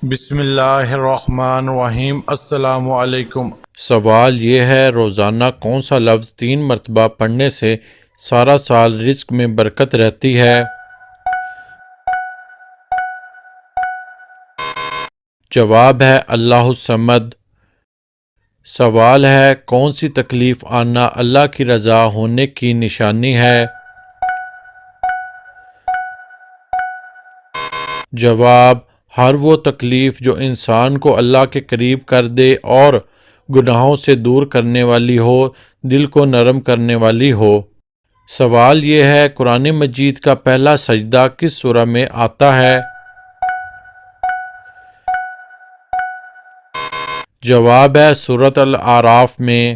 بسم اللہ الرحمن الرحیم۔ السلام علیکم۔ سوال یہ ہے روزانہ کون سا لفظ 3 مرتبہ پڑھنے سے سارا سال رزق میں برکت رہتی ہے؟ جواب ہے اللہ الصمد۔ سوال ہے کون سی تکلیف آنا اللہ کی رضا ہونے کی نشانی ہے؟ جواب ہر وہ تکلیف جو انسان کو اللہ کے قریب کر دے اور گناہوں سے دور کرنے والی ہو، دل کو نرم کرنے والی ہو۔ سوال یہ ہے قرآن مجید کا پہلا سجدہ کس سورہ میں آتا ہے؟ جواب ہے سورۃ الاعراف میں۔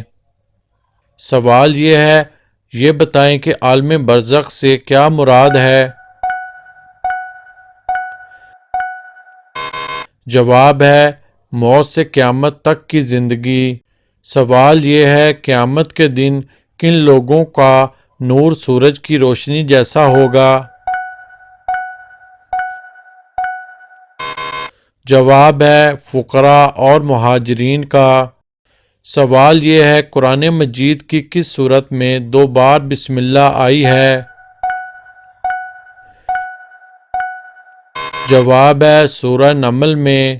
سوال یہ بتائیں کہ عالم برزخ سے کیا مراد ہے؟ جواب ہے موت سے قیامت تک کی زندگی۔ سوال یہ ہے قیامت کے دن کن لوگوں کا نور سورج کی روشنی جیسا ہوگا؟ جواب ہے فقراء اور مہاجرین کا۔ سوال یہ ہے قرآن مجید کی کس سورت میں 2 بار بسم اللہ آئی ہے؟ جواب ہے سورہ نمل میں۔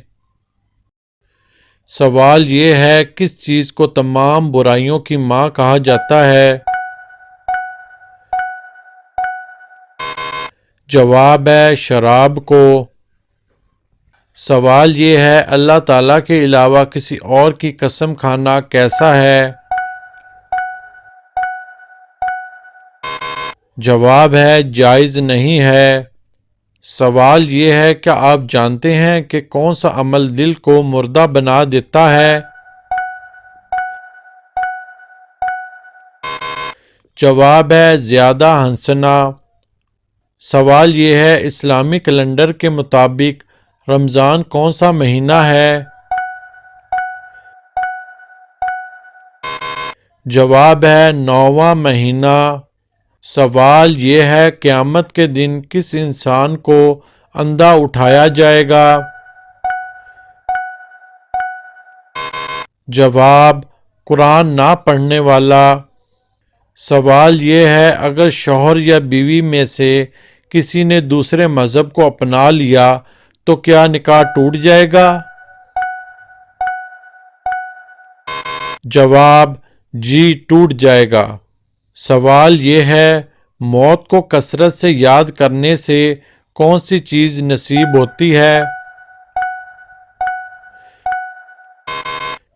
سوال یہ ہے کس چیز کو تمام برائیوں کی ماں کہا جاتا ہے؟ جواب ہے شراب کو۔ سوال یہ ہے اللہ تعالیٰ کے علاوہ کسی اور کی قسم کھانا کیسا ہے؟ جواب ہے جائز نہیں ہے۔ سوال یہ ہے کیا آپ جانتے ہیں کہ کون سا عمل دل کو مردہ بنا دیتا ہے؟ جواب ہے زیادہ ہنسنا۔ سوال یہ ہے اسلامی کیلنڈر کے مطابق رمضان کون سا مہینہ ہے؟ جواب ہے 9واں مہینہ۔ سوال یہ ہے قیامت کے دن کس انسان کو اندھا اٹھایا جائے گا؟ جواب قرآن نہ پڑھنے والا۔ سوال یہ ہے اگر شوہر یا بیوی میں سے کسی نے دوسرے مذہب کو اپنا لیا تو کیا نکاح ٹوٹ جائے گا؟ جواب جی ٹوٹ جائے گا۔ سوال یہ ہے موت کو کثرت سے یاد کرنے سے کون سی چیز نصیب ہوتی ہے؟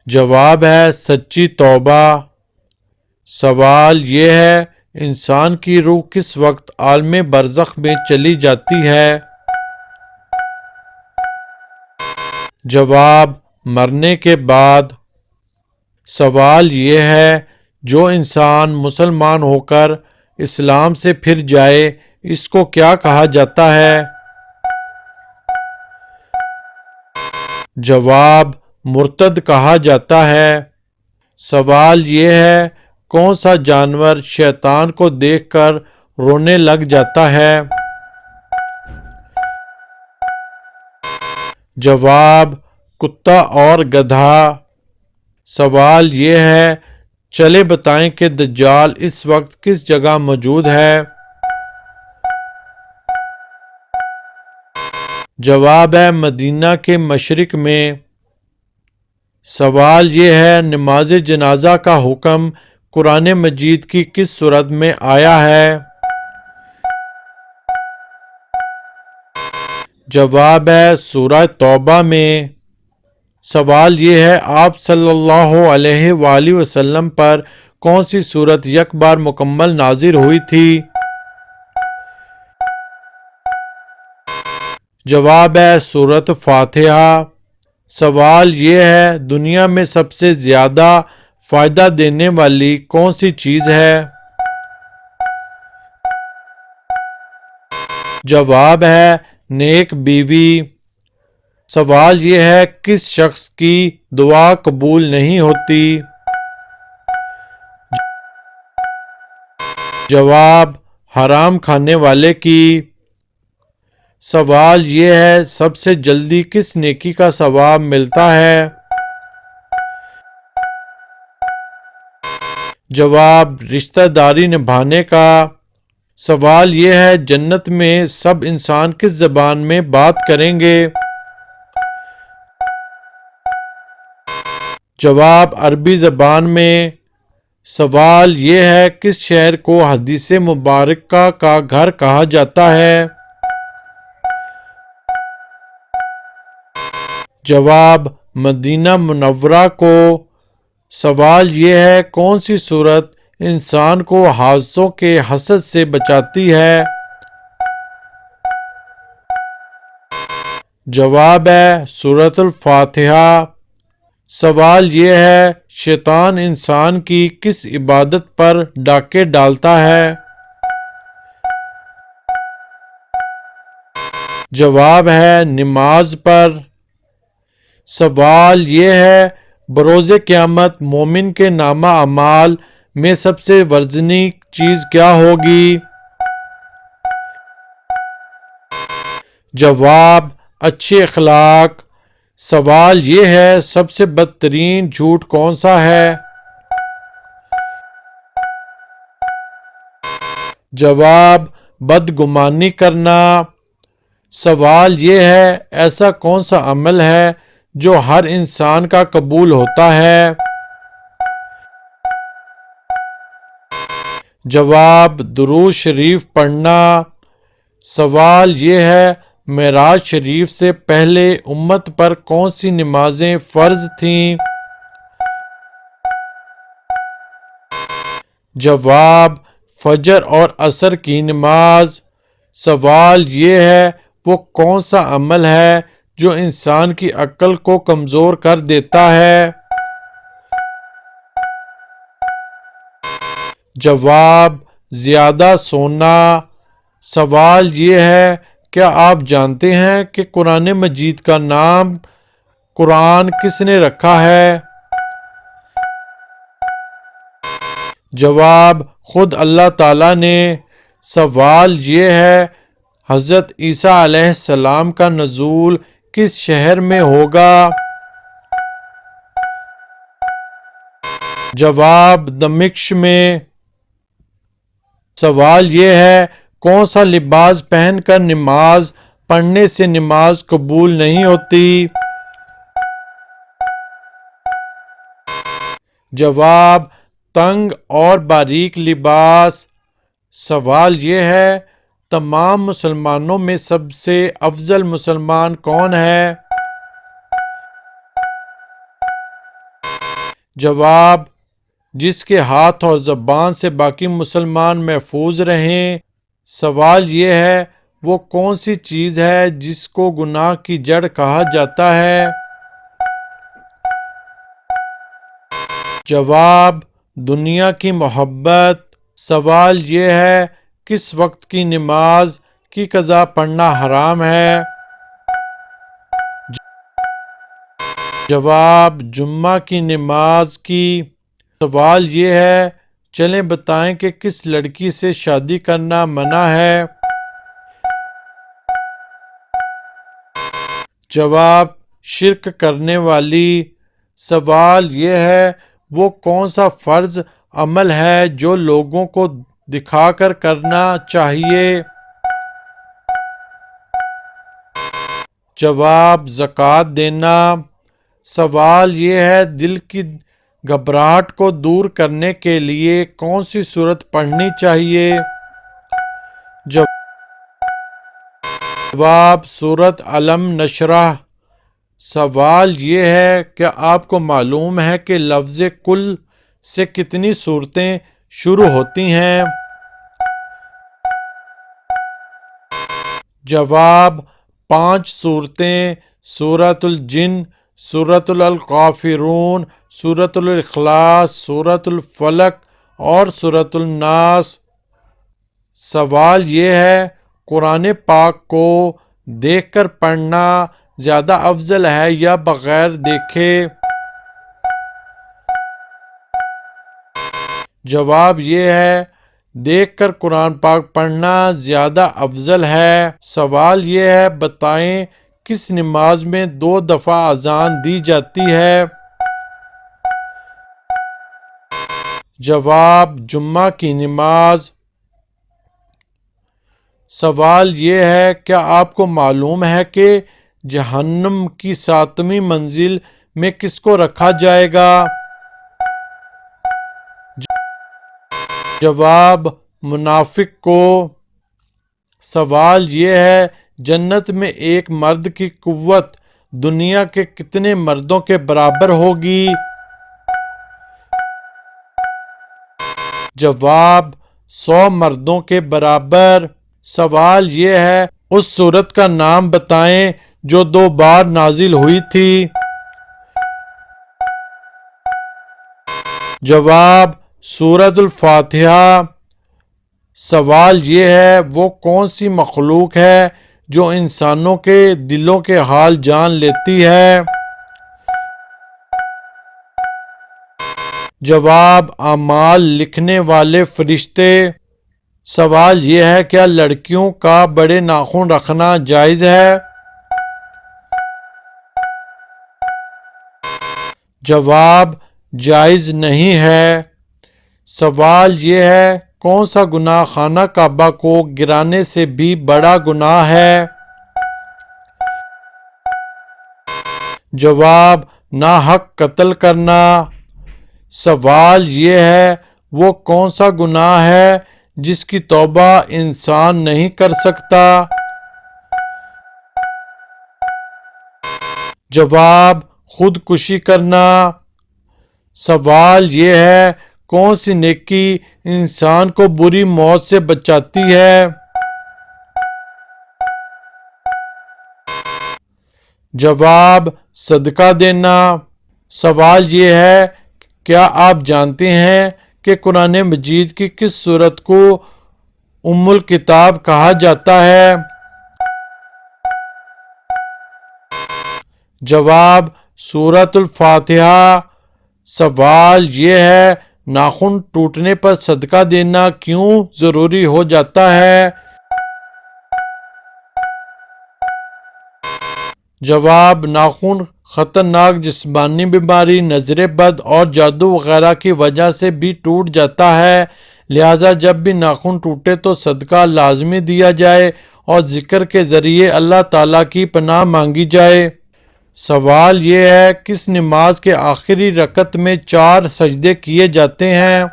جواب ہے سچی توبہ۔ سوال یہ ہے انسان کی روح کس وقت عالم برزخ میں چلی جاتی ہے؟ جواب مرنے کے بعد۔ سوال یہ ہے جو انسان مسلمان ہو کر اسلام سے پھر جائے اس کو کیا کہا جاتا ہے؟ جواب مرتد کہا جاتا ہے۔ سوال یہ ہے کون سا جانور شیطان کو دیکھ کر رونے لگ جاتا ہے؟ جواب کتا اور گدھا۔ سوال یہ ہے چلے بتائیں کہ دجال اس وقت کس جگہ موجود ہے؟ جواب ہے مدینہ کے مشرق میں۔ سوال یہ ہے نماز جنازہ کا حکم قرآن مجید کی کس سورت میں آیا ہے؟ جواب ہے سورہ توبہ میں۔ سوال یہ ہے آپ صلی اللہ علیہ وآلہ وسلم پر کون سی سورت یک بار مکمل نازل ہوئی تھی؟ جواب ہے سورۃ فاتحہ۔ سوال یہ ہے دنیا میں سب سے زیادہ فائدہ دینے والی کون سی چیز ہے؟ جواب ہے نیک بیوی۔ سوال یہ ہے کس شخص کی دعا قبول نہیں ہوتی؟ جواب حرام کھانے والے کی۔ سوال یہ ہے سب سے جلدی کس نیکی کا ثواب ملتا ہے؟ جواب رشتہ داری نبھانے کا۔ سوال یہ ہے جنت میں سب انسان کس زبان میں بات کریں گے؟ جواب عربی زبان میں۔ سوال یہ ہے کس شہر کو حدیث مبارکہ کا گھر کہا جاتا ہے؟ جواب مدینہ منورہ کو۔ سوال یہ ہے کون سی سورت انسان کو حادثوں کے حسد سے بچاتی ہے؟ جواب ہے سورۃ الفاتحہ۔ سوال یہ ہے شیطان انسان کی کس عبادت پر ڈاکے ڈالتا ہے؟ جواب ہے نماز پر۔ سوال یہ ہے بروز قیامت مومن کے نامہ اعمال میں سب سے وزنی چیز کیا ہوگی؟ جواب اچھے اخلاق۔ سوال یہ ہے سب سے بدترین جھوٹ کون سا ہے؟ جواب بدگمانی کرنا۔ سوال یہ ہے ایسا کون سا عمل ہے جو ہر انسان کا قبول ہوتا ہے؟ جواب درود شریف پڑھنا۔ سوال یہ ہے معراج شریف سے پہلے امت پر کون سی نمازیں فرض تھیں؟ جواب فجر اور عصر کی نماز۔ سوال یہ ہے وہ کون سا عمل ہے جو انسان کی عقل کو کمزور کر دیتا ہے؟ جواب زیادہ سونا۔ سوال یہ ہے کیا آپ جانتے ہیں کہ قرآن مجید کا نام قرآن کس نے رکھا ہے؟ جواب خود اللہ تعالیٰ نے۔ سوال یہ ہے حضرت عیسیٰ علیہ السلام کا نزول کس شہر میں ہوگا؟ جواب دمشق میں۔ سوال یہ ہے کون سا لباس پہن کر نماز پڑھنے سے نماز قبول نہیں ہوتی؟ جواب تنگ اور باریک لباس۔ سوال یہ ہے تمام مسلمانوں میں سب سے افضل مسلمان کون ہے؟ جواب جس کے ہاتھ اور زبان سے باقی مسلمان محفوظ رہیں۔ سوال یہ ہے وہ کون سی چیز ہے جس کو گناہ کی جڑ کہا جاتا ہے؟ جواب دنیا کی محبت۔ سوال یہ ہے کس وقت کی نماز کی قضا پڑھنا حرام ہے؟ جواب جمعہ کی نماز کی۔ سوال یہ ہے چلیں بتائیں کہ کس لڑکی سے شادی کرنا منع ہے؟ جواب شرک کرنے والی۔ سوال یہ ہے وہ کون سا فرض عمل ہے جو لوگوں کو دکھا کر کرنا چاہیے؟ جواب زکوٰۃ دینا۔ سوال یہ ہے دل کی گھبراہٹ کو دور کرنے کے لیے کون سی سورت پڑھنی چاہیے؟ جواب سورۃ علم نشرح۔ سوال یہ ہے کیا آپ کو معلوم ہے کہ لفظ کل سے کتنی صورتیں شروع ہوتی ہیں؟ جواب 5 صورتیں، سورۃ الجن، سورۃ الکافرون، سورۃ الاخلاص، سورۃ الفلق اور سورۃ الناس۔ سوال یہ ہے قرآن پاک کو دیکھ کر پڑھنا زیادہ افضل ہے یا بغیر دیکھے؟ جواب یہ ہے دیکھ کر قرآن پاک پڑھنا زیادہ افضل ہے۔ سوال یہ ہے، بتائیں کس نماز میں 2 دفعہ اذان دی جاتی ہے؟ جواب، جمعہ کی نماز۔ سوال یہ ہے، کیا آپ کو معلوم ہے کہ جہنم کی 7ویں منزل میں کس کو رکھا جائے گا؟ جواب، منافق کو۔ سوال یہ ہے، جنت میں ایک مرد کی قوت دنیا کے کتنے مردوں کے برابر ہوگی؟ جواب، 100 مردوں کے برابر۔ سوال یہ ہے، اس سورت کا نام بتائیں جو 2 بار نازل ہوئی تھی۔ جواب، سورۃ الفاتحہ۔ سوال یہ ہے، وہ کون سی مخلوق ہے جو انسانوں کے دلوں کے حال جان لیتی ہے؟ جواب، اعمال لکھنے والے فرشتے۔ سوال یہ ہے، کیا لڑکیوں کا بڑے ناخن رکھنا جائز ہے؟ جواب، جائز نہیں ہے۔ سوال یہ ہے، کون سا گناہ خانہ کعبہ کو گرانے سے بھی بڑا گناہ ہے؟ جواب، ناحق قتل کرنا۔ سوال یہ ہے، وہ کون سا گناہ ہے جس کی توبہ انسان نہیں کر سکتا؟ جواب، خودکشی کرنا۔ سوال یہ ہے، کون سی نیکی انسان کو بری موت سے بچاتی ہے؟ جواب، صدقہ دینا۔ سوال یہ ہے، کیا آپ جانتے ہیں کہ قرآن مجید کی کس سورت کو ام الکتاب کہا جاتا ہے؟ جواب، سورۃ الفاتحہ۔ سوال یہ ہے، ناخن ٹوٹنے پر صدقہ دینا کیوں ضروری ہو جاتا ہے؟ جواب، ناخن خطرناک جسمانی بیماری، نظر بد اور جادو وغیرہ کی وجہ سے بھی ٹوٹ جاتا ہے، لہذا جب بھی ناخن ٹوٹے تو صدقہ لازمی دیا جائے اور ذکر کے ذریعے اللہ تعالیٰ کی پناہ مانگی جائے۔ سوال یہ ہے، کس نماز کے آخری رکعت میں 4 سجدے کیے جاتے ہیں؟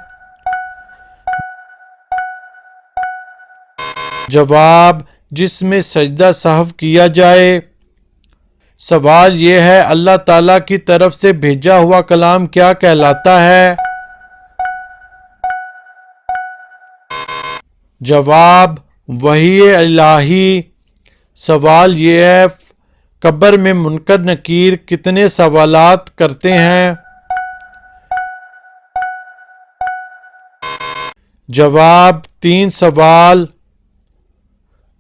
جواب، جس میں سجدہ سہو کیا جائے۔ سوال یہ ہے، اللہ تعالیٰ کی طرف سے بھیجا ہوا کلام کیا کہلاتا ہے؟ جواب، وحی الہی۔ سوال یہ ہے، قبر میں منکر نکیر کتنے سوالات کرتے ہیں؟ جواب، 3 سوال۔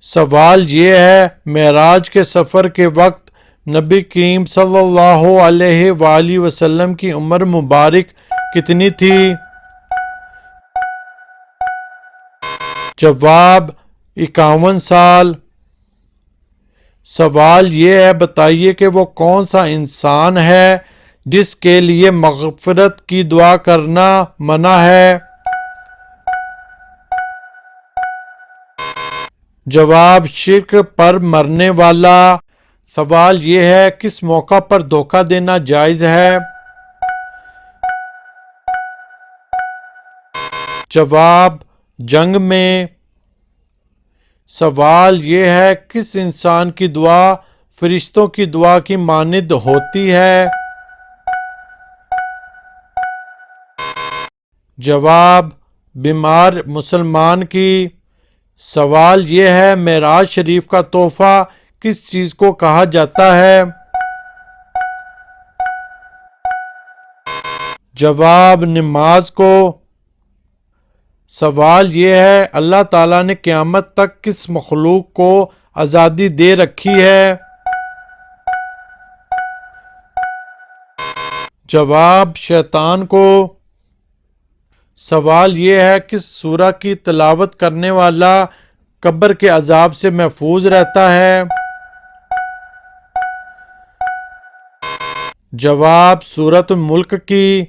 سوال یہ ہے، معراج کے سفر کے وقت نبی کریم صلی اللہ علیہ وآلہ وسلم کی عمر مبارک کتنی تھی؟ جواب، 51 سال۔ سوال یہ ہے، بتائیے کہ وہ کون سا انسان ہے جس کے لیے مغفرت کی دعا کرنا منع ہے؟ جواب، شرک پر مرنے والا۔ سوال یہ ہے، کس موقع پر دھوکہ دینا جائز ہے؟ جواب، جنگ میں۔ سوال یہ ہے، کس انسان کی دعا فرشتوں کی دعا کی مانند ہوتی ہے؟ جواب، بیمار مسلمان کی۔ سوال یہ ہے، معراج شریف کا تحفہ کس چیز کو کہا جاتا ہے؟ جواب، نماز کو۔ سوال یہ ہے، اللہ تعالیٰ نے قیامت تک کس مخلوق کو آزادی دے رکھی ہے؟ جواب، شیطان کو۔ سوال یہ ہے کہ سورہ کی تلاوت کرنے والا قبر کے عذاب سے محفوظ رہتا ہے؟ جواب سورۃ الملک کی۔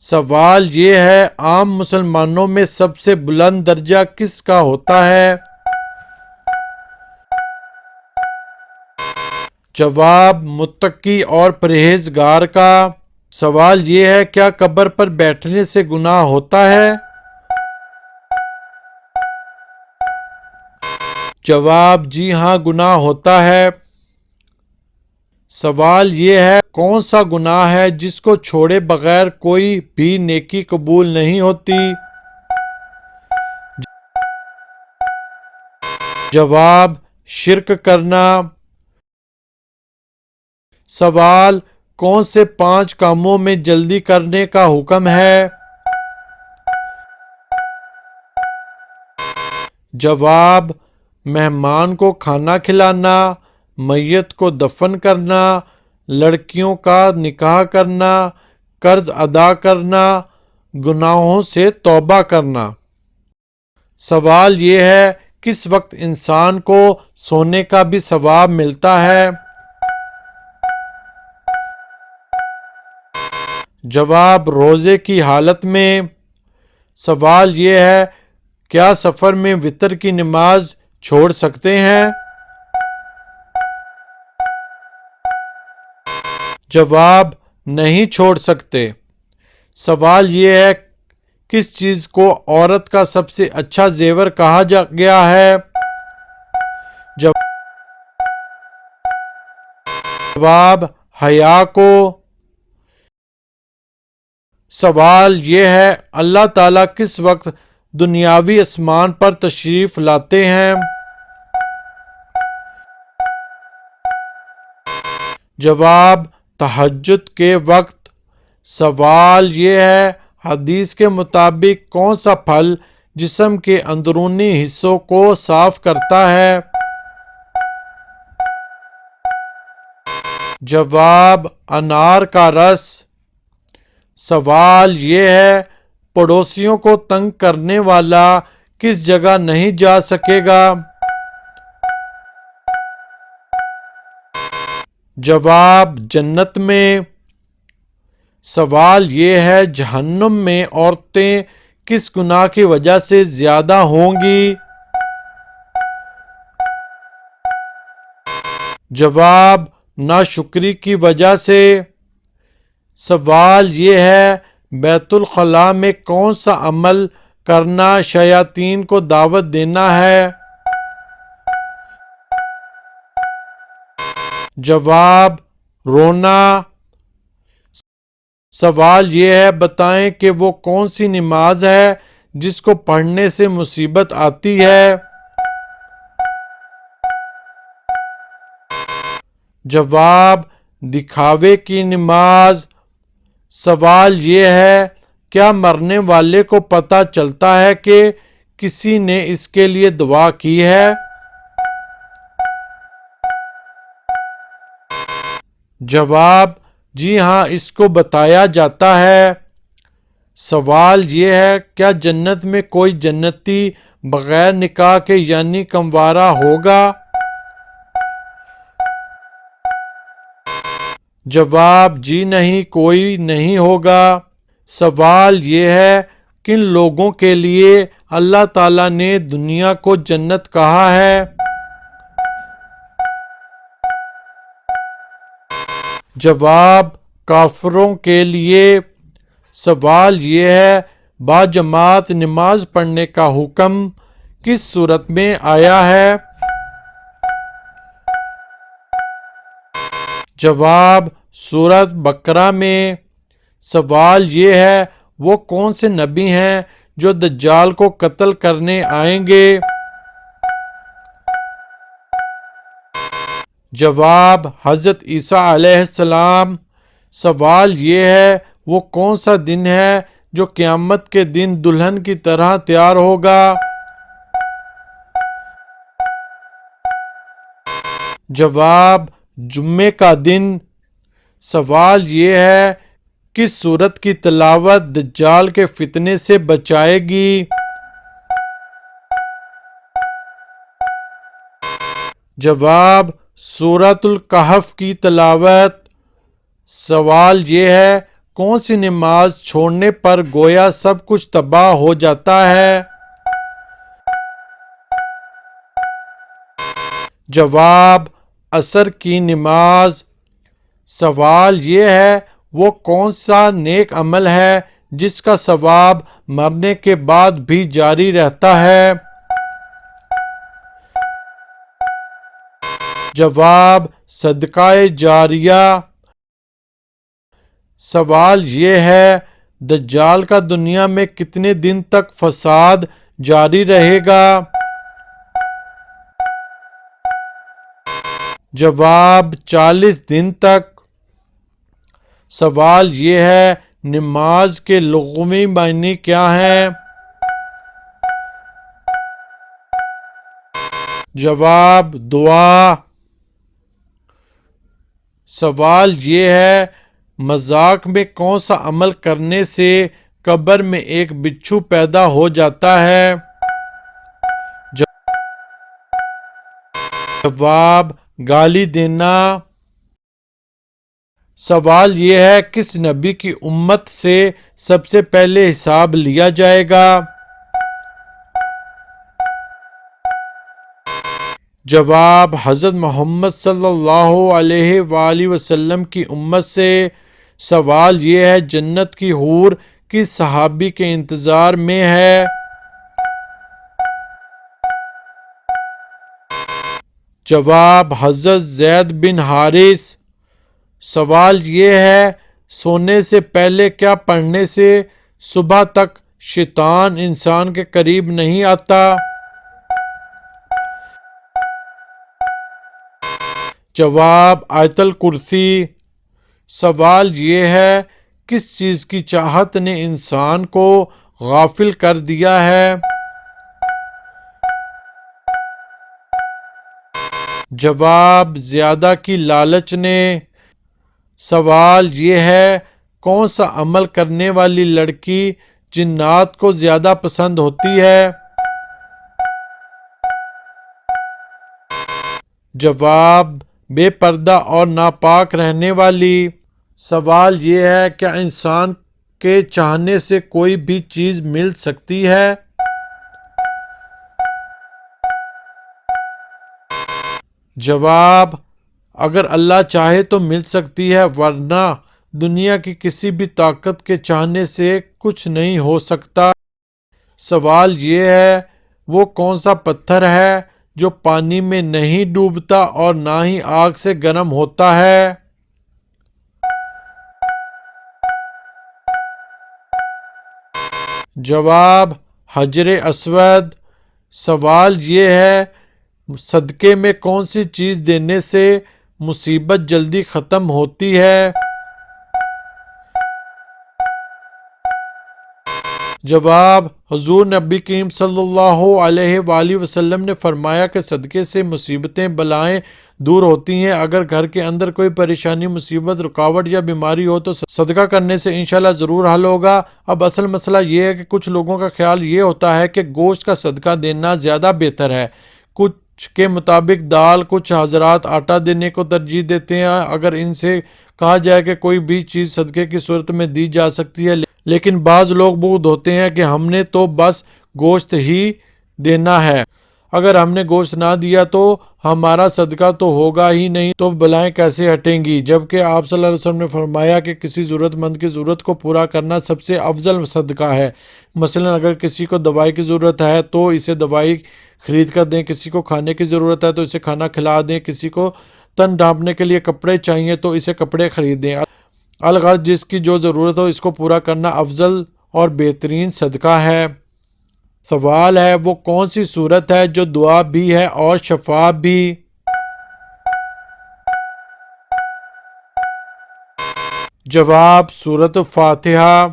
سوال یہ ہے عام مسلمانوں میں سب سے بلند درجہ کس کا ہوتا ہے؟ جواب متقی اور پرہیزگار کا۔ سوال یہ ہے کیا قبر پر بیٹھنے سے گناہ ہوتا ہے؟ جواب جی ہاں گناہ ہوتا ہے۔ سوال یہ ہے کون سا گناہ ہے جس کو چھوڑے بغیر کوئی بھی نیکی قبول نہیں ہوتی؟ جواب شرک کرنا۔ سوال کون سے 5 کاموں میں جلدی کرنے کا حکم ہے؟ جواب مہمان کو کھانا کھلانا، میت کو دفن کرنا، لڑکیوں کا نکاح کرنا، قرض ادا کرنا، گناہوں سے توبہ کرنا۔ سوال یہ ہے کس وقت انسان کو سونے کا بھی ثواب ملتا ہے؟ جواب روزے کی حالت میں۔ سوال یہ ہے کیا سفر میں وتر کی نماز چھوڑ سکتے ہیں؟ جواب نہیں چھوڑ سکتے۔ سوال یہ ہے کس چیز کو عورت کا سب سے اچھا زیور کہا گیا ہے؟ جواب حیا کو۔ سوال یہ ہے اللہ تعالیٰ کس وقت دنیاوی آسمان پر تشریف لاتے ہیں؟ جواب تہجد کے وقت۔ سوال یہ ہے حدیث کے مطابق کون سا پھل جسم کے اندرونی حصوں کو صاف کرتا ہے؟ جواب انار کا رس۔ سوال یہ ہے پڑوسیوں کو تنگ کرنے والا کس جگہ نہیں جا سکے گا؟ جواب جنت میں۔ سوال یہ ہے جہنم میں عورتیں کس گناہ کی وجہ سے زیادہ ہوں گی؟ جواب ناشکری کی وجہ سے۔ سوال یہ ہے بیت الخلاء میں کون سا عمل کرنا شیاطین کو دعوت دینا ہے؟ جواب رونا۔ سوال یہ ہے بتائیں کہ وہ کون سی نماز ہے جس کو پڑھنے سے مصیبت آتی ہے؟ جواب دکھاوے کی نماز۔ سوال یہ ہے کیا مرنے والے کو پتہ چلتا ہے کہ کسی نے اس کے لیے دعا کی ہے؟ جواب جی ہاں اس کو بتایا جاتا ہے۔ سوال یہ ہے کیا جنت میں کوئی جنتی بغیر نکاح کے یعنی کموارہ ہوگا؟ جواب جی نہیں کوئی نہیں ہوگا۔ سوال یہ ہے کن لوگوں کے لیے اللہ تعالیٰ نے دنیا کو جنت کہا ہے؟ جواب کافروں کے لیے۔ سوال یہ ہے باجماعت نماز پڑھنے کا حکم کس صورت میں آیا ہے؟ جواب سورۃ بقرہ میں۔ سوال یہ ہے وہ کون سے نبی ہیں جو دجال کو قتل کرنے آئیں گے؟ جواب حضرت عیسیٰ علیہ السلام۔ سوال یہ ہے وہ کون سا دن ہے جو قیامت کے دن دلہن کی طرح تیار ہوگا؟ جواب جمعے کا دن۔ سوال یہ ہے کس سورت کی تلاوت دجال کے فتنے سے بچائے گی؟ جواب سورۃ الکہف کی تلاوت۔ سوال یہ ہے کون سی نماز چھوڑنے پر گویا سب کچھ تباہ ہو جاتا ہے؟ جواب عصر کی نماز۔ سوال یہ ہے وہ کون سا نیک عمل ہے جس کا ثواب مرنے کے بعد بھی جاری رہتا ہے؟ جواب صدقہ جاریہ۔ سوال یہ ہے دجال کا دنیا میں کتنے دن تک فساد جاری رہے گا؟ جواب 40 دن تک۔ سوال یہ ہے نماز کے لغوی معنی کیا ہیں؟ جواب دعا۔ سوال یہ ہے مذاق میں کون سا عمل کرنے سے قبر میں ایک بچھو پیدا ہو جاتا ہے؟ جواب گالی دینا۔ سوال یہ ہے کس نبی کی امت سے سب سے پہلے حساب لیا جائے گا؟ جواب حضرت محمد صلی اللہ علیہ وآلہ وسلم کی امت سے۔ سوال یہ ہے جنت کی حور کس صحابی کے انتظار میں ہے؟ جواب حضرت زید بن حارث۔ سوال یہ ہے سونے سے پہلے کیا پڑھنے سے صبح تک شیطان انسان کے قریب نہیں آتا؟ جواب آیت الکرسی۔ سوال یہ ہے کس چیز کی چاہت نے انسان کو غافل کر دیا ہے؟ جواب زیادہ کی لالچ نے۔ سوال یہ ہے کون سا عمل کرنے والی لڑکی جنات کو زیادہ پسند ہوتی ہے؟ جواب بے پردہ اور ناپاک رہنے والی۔ سوال یہ ہے کیا انسان کے چاہنے سے کوئی بھی چیز مل سکتی ہے؟ جواب اگر اللہ چاہے تو مل سکتی ہے ورنہ دنیا کی کسی بھی طاقت کے چاہنے سے کچھ نہیں ہو سکتا۔ سوال یہ ہے وہ کون سا پتھر ہے جو پانی میں نہیں ڈوبتا اور نہ ہی آگ سے گرم ہوتا ہے؟ جواب حجر اسود۔ سوال یہ ہے صدقے میں کون سی چیز دینے سے مصیبت جلدی ختم ہوتی ہے؟ جواب حضور نبی کریم صلی اللہ علیہ وآلہ وسلم نے فرمایا کہ صدقے سے مصیبتیں بلائیں دور ہوتی ہیں۔ اگر گھر کے اندر کوئی پریشانی مصیبت رکاوٹ یا بیماری ہو تو صدقہ کرنے سے انشاءاللہ ضرور حل ہوگا۔ اب اصل مسئلہ یہ ہے کہ کچھ لوگوں کا خیال یہ ہوتا ہے کہ گوشت کا صدقہ دینا زیادہ بہتر ہے، کچھ کے مطابق دال، کچھ حضرات آٹا دینے کو ترجیح دیتے ہیں اگر ان سے کہا جائے کہ کوئی بھی چیز صدقے کی صورت میں دی جا سکتی ہے، لیکن بعض لوگ بغض ہوتے ہیں کہ ہم نے تو بس گوشت ہی دینا ہے، اگر ہم نے گوشت نہ دیا تو ہمارا صدقہ تو ہوگا ہی نہیں، تو بلائیں کیسے ہٹیں گی؟ جبکہ آپ صلی اللہ علیہ وسلم نے فرمایا کہ کسی ضرورت مند کی ضرورت کو پورا کرنا سب سے افضل صدقہ ہے۔ مثلا اگر کسی کو دوائی کی ضرورت ہے تو اسے دوائی خرید کر دیں، کسی کو کھانے کی ضرورت ہے تو اسے کھانا کھلا دیں، کسی کو تن ڈھانپنے کے لیے کپڑے چاہیے تو اسے کپڑے خرید دیں۔ الغرض جس کی جو ضرورت ہو اس کو پورا کرنا افضل اور بہترین صدقہ ہے۔ سوال ہے وہ کون سی صورت ہے جو دعا بھی ہے اور شفا بھی؟ جواب سورۃ فاتحہ۔